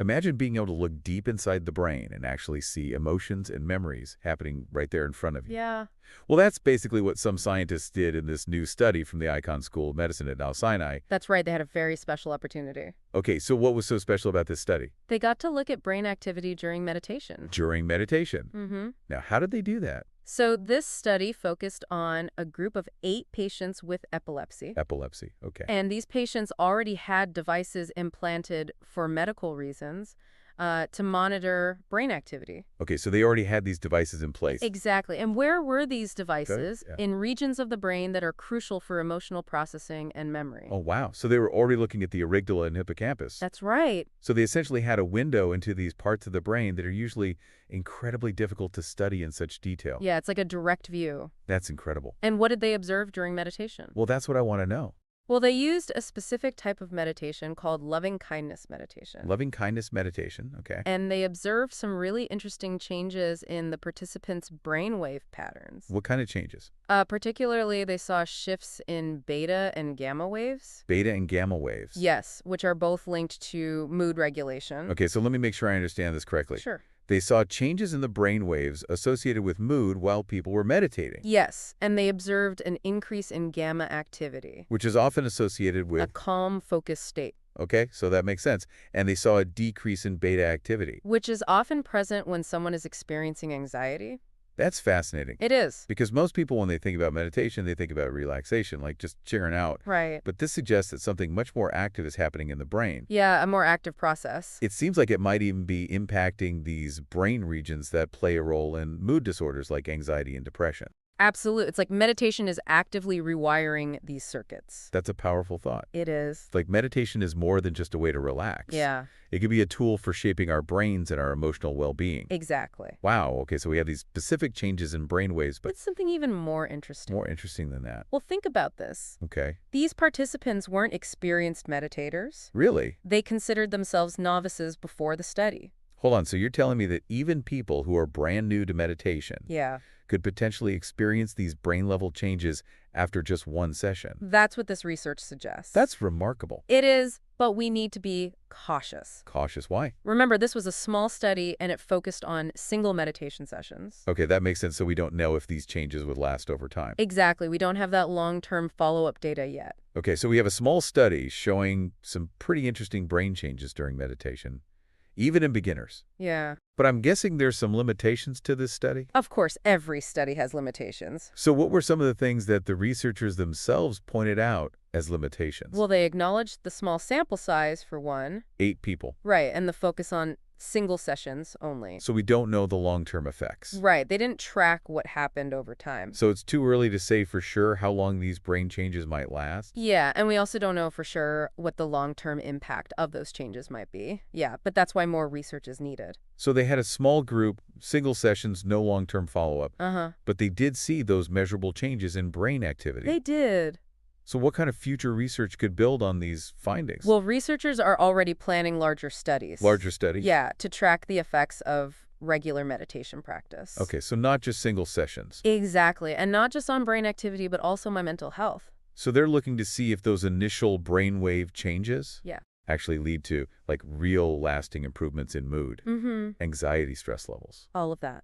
Imagine being able to look deep inside the brain and actually see emotions and memories happening right there in front of you. Yeah. Well, that's basically what some scientists did in this new study from the Icahn School of Medicine at Mount Sinai. That's right. They had a very special opportunity. Okay, so what was so special about this study? They got to look at brain activity during meditation. During meditation. Mm-hmm. Now, how did they do that? So this study focused on a group of 8 patients with epilepsy. Epilepsy, okay. And these patients already had devices implanted for medical reasons to monitor brain activity. Okay, so they already had these devices in place. Exactly. And where were these devices? Yeah. In regions of the brain that are crucial for emotional processing and memory. Oh, wow. So they were already looking at the amygdala and hippocampus. That's right. So they essentially had a window into these parts of the brain that are usually incredibly difficult to study in such detail. Yeah, it's like a direct view. That's incredible. And what did they observe during meditation? Well, that's what I want to know. Well, they used a specific type of meditation called loving-kindness meditation. Loving-kindness meditation, okay. And they observed some really interesting changes in the participants' brainwave patterns. What kind of changes? Particularly, they saw shifts in beta and gamma waves. Beta and gamma waves. Yes, which are both linked to mood regulation. Okay, so let me make sure I understand this correctly. Sure. They saw changes in the brain waves associated with mood while people were meditating. Yes, and they observed an increase in gamma activity. Which is often associated with... a calm, focused state. Okay, so that makes sense. And they saw a decrease in beta activity. Which is often present when someone is experiencing anxiety. That's fascinating. It is. Because most people, when they think about meditation, they think about relaxation, like just chilling out. Right. But this suggests that something much more active is happening in the brain. Yeah, a more active process. It seems like it might even be impacting these brain regions that play a role in mood disorders like anxiety and depression. Absolutely. It's like meditation is actively rewiring these circuits. That's a powerful thought. It is. Like meditation is more than just a way to relax. Yeah. It could be a tool for shaping our brains and our emotional well-being. Exactly. Wow, okay, so we have these specific changes in brain waves, but It's something even more interesting. more interesting than that. Well, think about this. Okay. These participants weren't experienced meditators. Really? They considered themselves novices before the study. Hold on, so you're telling me that even people who are brand new to meditation Yeah. could potentially experience these brain-level changes after just one session? That's what this research suggests. That's remarkable. It is, but we need to be cautious. Cautious, why? Remember, this was a small study and it focused on single meditation sessions. Okay, that makes sense, so we don't know if these changes would last over time. Exactly. We don't have that long-term follow-up data yet. Okay, so we have a small study showing some pretty interesting brain changes during meditation, even in beginners. Yeah. But I'm guessing there's some limitations to this study? Of course, every study has limitations. So what were some of the things that the researchers themselves pointed out as limitations? Well, they acknowledged the small sample size, for one. 8 people. Right, and the focus on single sessions only. So we don't know the long-term effects. Right, they didn't track what happened over time. So it's too early to say for sure how long these brain changes might last? Yeah, and we also don't know for sure what the long-term impact of those changes might be. Yeah, but that's why more research is needed. So they had a small group, single sessions, no long-term follow-up. Uh-huh. But they did see those measurable changes in brain activity. They did. So what kind of future research could build on these findings? Well, researchers are already planning larger studies. Larger studies? Yeah, to track the effects of regular meditation practice. Okay, so not just single sessions. Exactly, and not just on brain activity, but also my mental health. So they're looking to see if those initial brainwave changes Yeah. actually lead to, like, real lasting improvements in mood, anxiety, stress levels. All of that.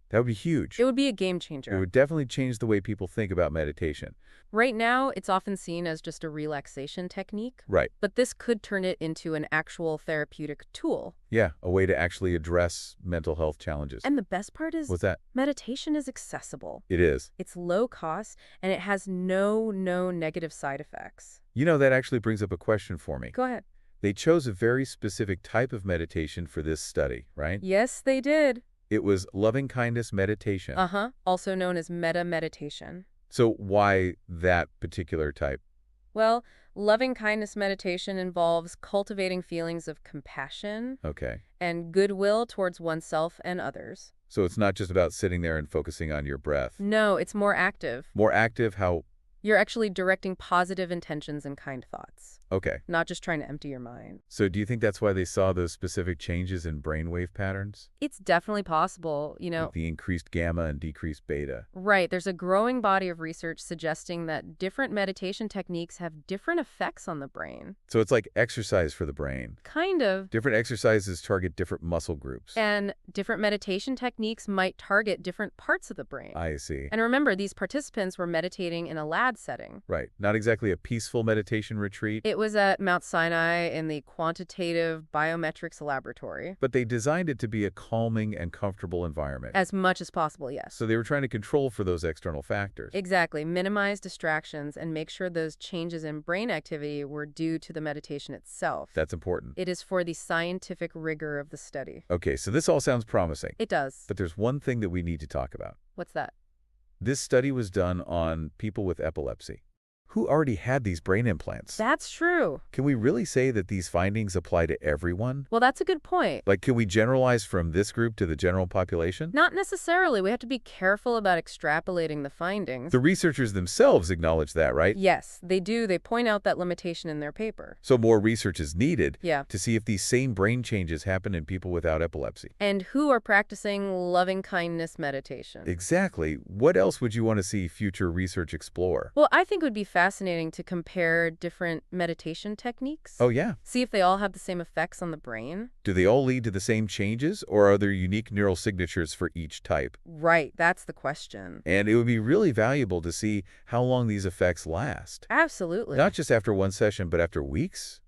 That would be huge. It would be a game changer. It would definitely change the way people think about meditation. Right now, it's often seen as just a relaxation technique. Right. But this could turn it into an actual therapeutic tool. Yeah, a way to actually address mental health challenges. And the best part is What's that? meditation is accessible. It is. It's low cost, and it has no negative side effects. You know, that actually brings up a question for me. Go ahead. They chose a very specific type of meditation for this study, right? Yes, they did. It was loving-kindness meditation. Uh-huh. Also known as metta meditation. So why that particular type? Well, loving-kindness meditation involves cultivating feelings of compassion Okay. and goodwill towards oneself and others. So it's not just about sitting there and focusing on your breath. No, it's more active. More active, how You're actually directing positive intentions and kind thoughts, Okay. not just trying to empty your mind. So do you think that's why they saw those specific changes in brainwave patterns? It's definitely possible, Like the increased gamma and decreased beta? Right, there's a growing body of research suggesting that different meditation techniques have different effects on the brain. So it's like exercise for the brain. Kind of. Different exercises target different muscle groups. And different meditation techniques might target different parts of the brain. I see. And remember, these participants were meditating in a lab setting. Right. Not exactly a peaceful meditation retreat. It was at Mount Sinai in the quantitative biometrics laboratory. But they designed it to be a calming and comfortable environment. As much as possible, yes. So they were trying to control for those external factors. Exactly. Minimize distractions and make sure those changes in brain activity were due to the meditation itself. That's important. It is for the scientific rigor of the study. Okay, so this all sounds promising. It does. But there's one thing that we need to talk about. What's that? This study was done on people with epilepsy who already had these brain implants. That's true. Can we really say that these findings apply to everyone? Well, that's a good point. Like, can we generalize from this group to the general population? Not necessarily. We have to be careful about extrapolating the findings. The researchers themselves acknowledge that, right? Yes, they do. They point out that limitation in their paper. So more research is needed Yeah. to see if these same brain changes happen in people without epilepsy. And who are practicing loving-kindness meditation. Exactly. What else would you want to see future research explore? Well, I think it would be fascinating to compare different meditation techniques. Oh, yeah. See if they all have the same effects on the brain. Do they all lead to the same changes, or are there unique neural signatures for each type? Right, that's the question. And it would be really valuable to see how long these effects last. Absolutely. Not just after one session, but after weeks,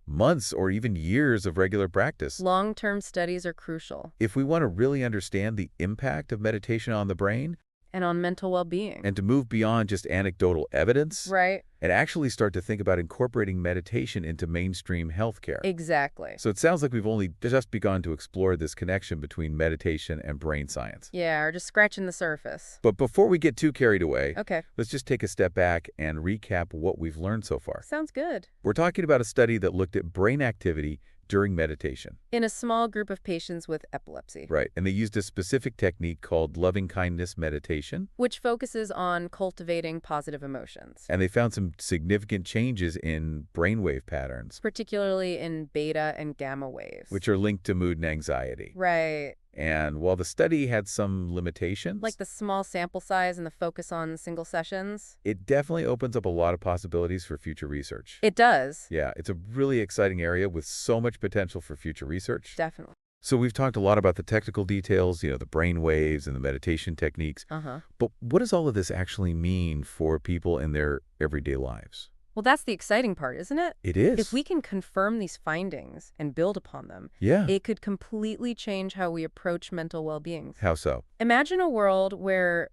months, or even years of regular practice. Long-term studies are crucial. If we want to really understand the impact of meditation on the brain, And on mental well-being. and to move beyond just anecdotal evidence, Right. and actually start to think about incorporating meditation into mainstream healthcare. Exactly. So it sounds like we've only just begun to explore this connection between meditation and brain science. Yeah, or just scratching the surface. But before we get too carried away, Okay. let's just take a step back and recap what we've learned so far. Sounds good. We're talking about a study that looked at brain activity during meditation. In a small group of patients with epilepsy. Right, and they used a specific technique called loving-kindness meditation, Which focuses on cultivating positive emotions. and they found some significant changes in brainwave patterns, Particularly in beta and gamma waves. which are linked to mood and anxiety. Right. And while the study had some limitations, Like the small sample size and the focus on single sessions. it definitely opens up a lot of possibilities for future research. It does. Yeah, it's a really exciting area with so much potential for future research. Definitely. So we've talked a lot about the technical details, the brain waves and the meditation techniques. Uh-huh. But what does all of this actually mean for people in their everyday lives? Well, that's the exciting part, isn't it? It is. If we can confirm these findings and build upon them, Yeah. it could completely change how we approach mental well-being. How so? Imagine a world where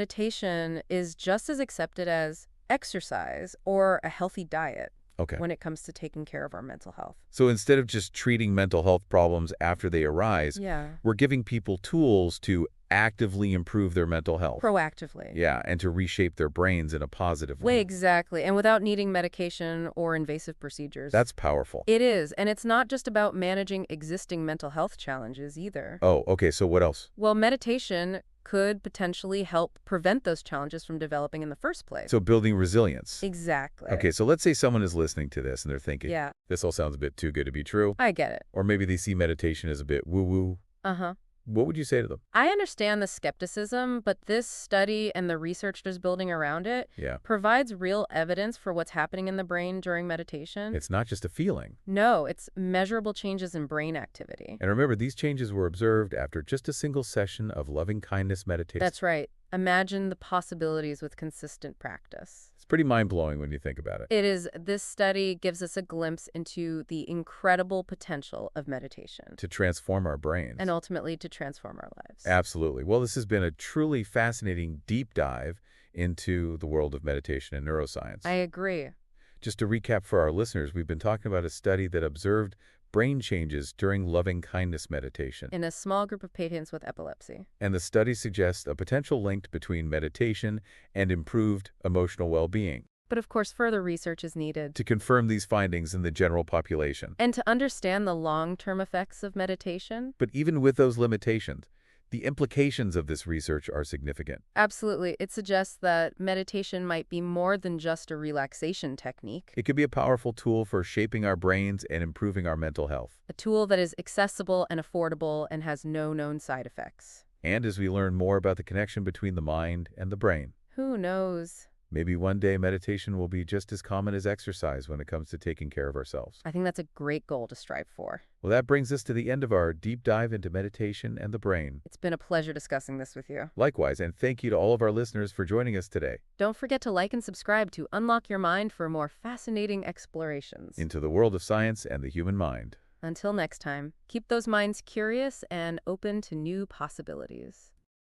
meditation is just as accepted as exercise or a healthy diet Okay. when it comes to taking care of our mental health. So instead of just treating mental health problems after they arise, Yeah. we're giving people tools to actively improve their mental health. Proactively. Yeah, and to reshape their brains in a positive Way way. exactly. And without needing medication or invasive procedures. That's powerful. It is. And it's not just about managing existing mental health challenges either. Oh, okay, so what else? Well, meditation could potentially help prevent those challenges from developing in the first place. So building resilience. Exactly. Okay, so let's say someone is listening to this and they're thinking, Yeah, this all sounds a bit too good to be true. I get it. Or maybe they see meditation as a bit woo-woo. Uh-huh. What would you say to them? I understand the skepticism, but this study and the researchers building around it Yeah, provides real evidence for what's happening in the brain during meditation. it's not just a feeling. No, it's measurable changes in brain activity. And remember, these changes were observed after just a single session of loving-kindness meditation. That's right. Imagine the possibilities with consistent practice. It's pretty mind-blowing when you think about it. It is. This study gives us a glimpse into the incredible potential of meditation To transform our brains. and ultimately to transform our lives. Absolutely. Well, this has been a truly fascinating deep dive into the world of meditation and neuroscience. I agree. Just to recap for our listeners, we've been talking about a study that observed brain changes during loving-kindness meditation. In a small group of patients with epilepsy. And the study suggests a potential link between meditation and improved emotional well-being. But of course, further research is needed. To confirm these findings in the general population. And to understand the long-term effects of meditation. But even with those limitations, The implications of this research are significant. Absolutely. It suggests that meditation might be more than just a relaxation technique, It could be a powerful tool for shaping our brains and improving our mental health. a tool that is accessible and affordable and has no known side effects. And as we learn more about the connection between the mind and the brain, Who knows? maybe one day meditation will be just as common as exercise when it comes to taking care of ourselves. I think that's a great goal to strive for. Well, that brings us to the end of our deep dive into meditation and the brain. It's been a pleasure discussing this with you. Likewise, and thank you to all of our listeners for joining us today Don't forget to like and subscribe to unlock your mind for more fascinating explorations. into the world of science and the human mind. Until next time, keep those minds curious and open to new possibilities.